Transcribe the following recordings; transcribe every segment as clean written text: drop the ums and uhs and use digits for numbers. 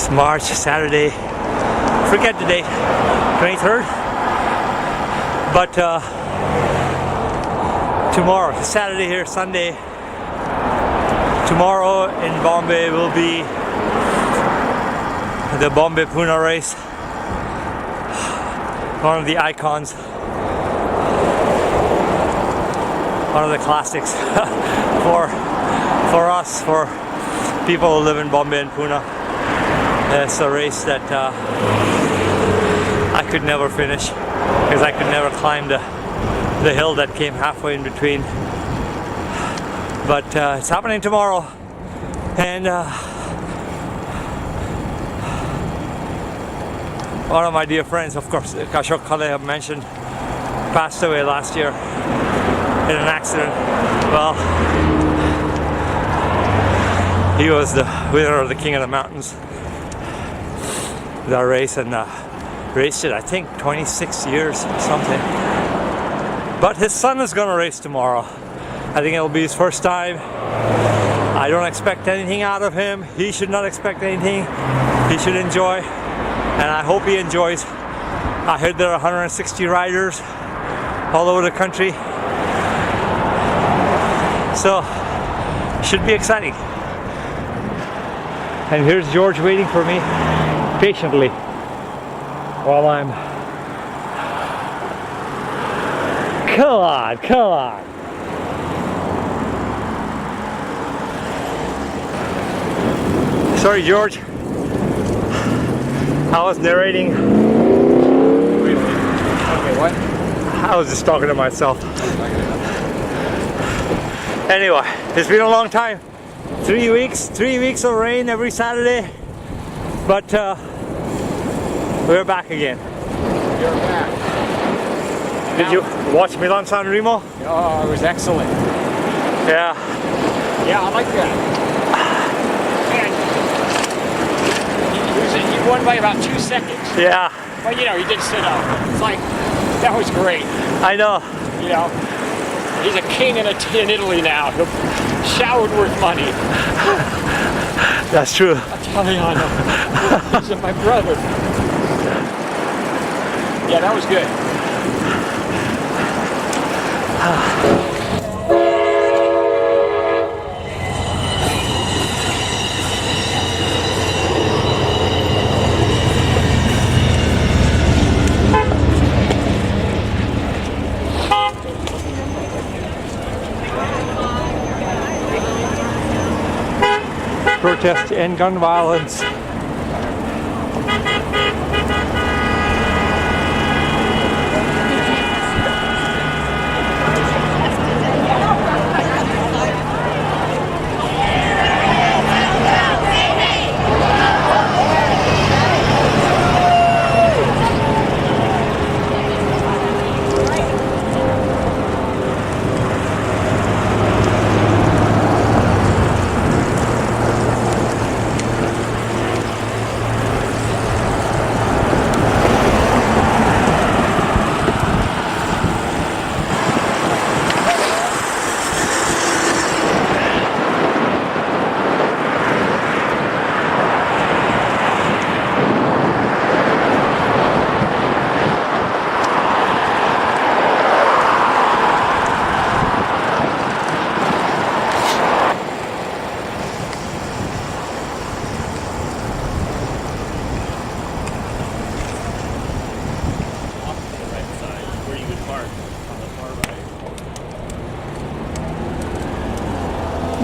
It's March, Saturday, forget the date, 23rd. But tomorrow, Saturday here, Sunday. Tomorrow in Bombay will be the Bombay Pune race. One of the icons, one of the classics for us, for people who live in Bombay and Pune. It's a race that I could never finish because I could never climb the hill that came halfway in between. But it's happening tomorrow, and one of my dear friends, of course, Ashok Khale, I mentioned, passed away last year in an accident. Well, he was the winner of the King of the Mountains, the race, and raced it, I think, 26 years or something. But his son is going to race tomorrow. I think it'll be his first time. I don't expect anything out of him. He should not expect anything. He should enjoy. And I hope he enjoys. I heard there are 160 riders all over the country. So, should be exciting. And here's George waiting for me patiently while I'm... Come on, come on. Sorry, George. I was narrating. Okay, what? I was just talking to myself. Anyway, it's been a long time. 3 weeks of rain every Saturday. But we're back again. You're back. Did you watch Milan-San Remo? Oh, it was excellent. Yeah. Yeah, I like that. Man, he won by about 2 seconds. Yeah. Well, you know, he did sit up. It's like, that was great. I know. You know, he's a king in Italy now. He'll showered with money. That's true. Italiano. He's my brother. Yeah, that was good. Protest to end gun violence.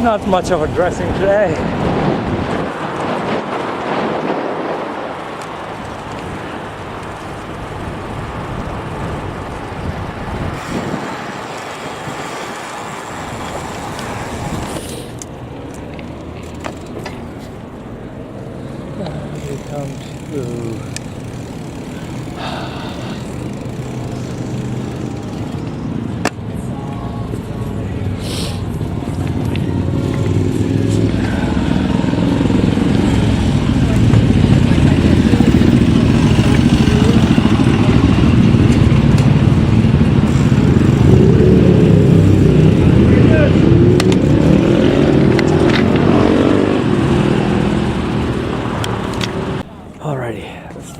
Not much of a dressing today. We come to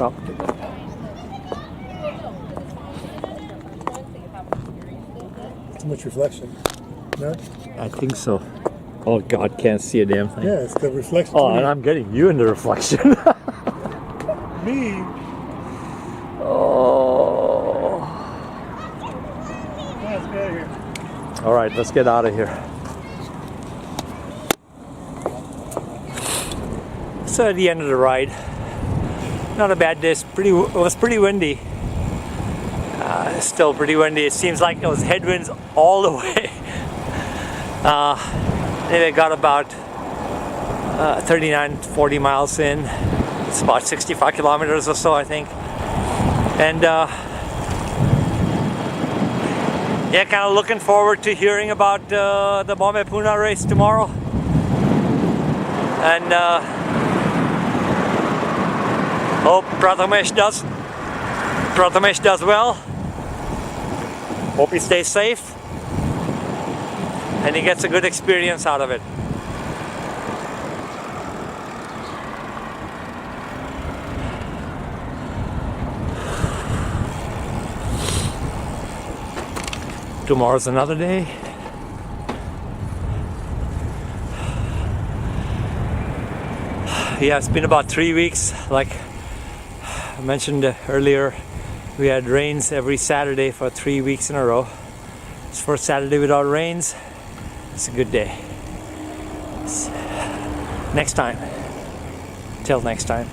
Oh. Too much reflection. No? I think so. Oh God, can't see a damn thing. Yeah, it's the reflection. Oh, and I'm getting you in the reflection. Me. Oh. Let's get out of here. All right, let's get out of here. So at the end of the ride, not a bad day. It was pretty windy. Still pretty windy. It seems like it was headwinds all the way. They got about 39, 40 miles in. It's about 65 kilometers or so, I think. And yeah, kind of looking forward to hearing about the Bombay Pune race tomorrow. And hope Prathamesh does well. Hope he stays safe. And he gets a good experience out of it. Tomorrow's another day. Yeah, it's been about 3 weeks. Like I mentioned earlier, we had rains every Saturday for 3 weeks in a row. It's first Saturday without rains. It's a good day. Next time. Till next time.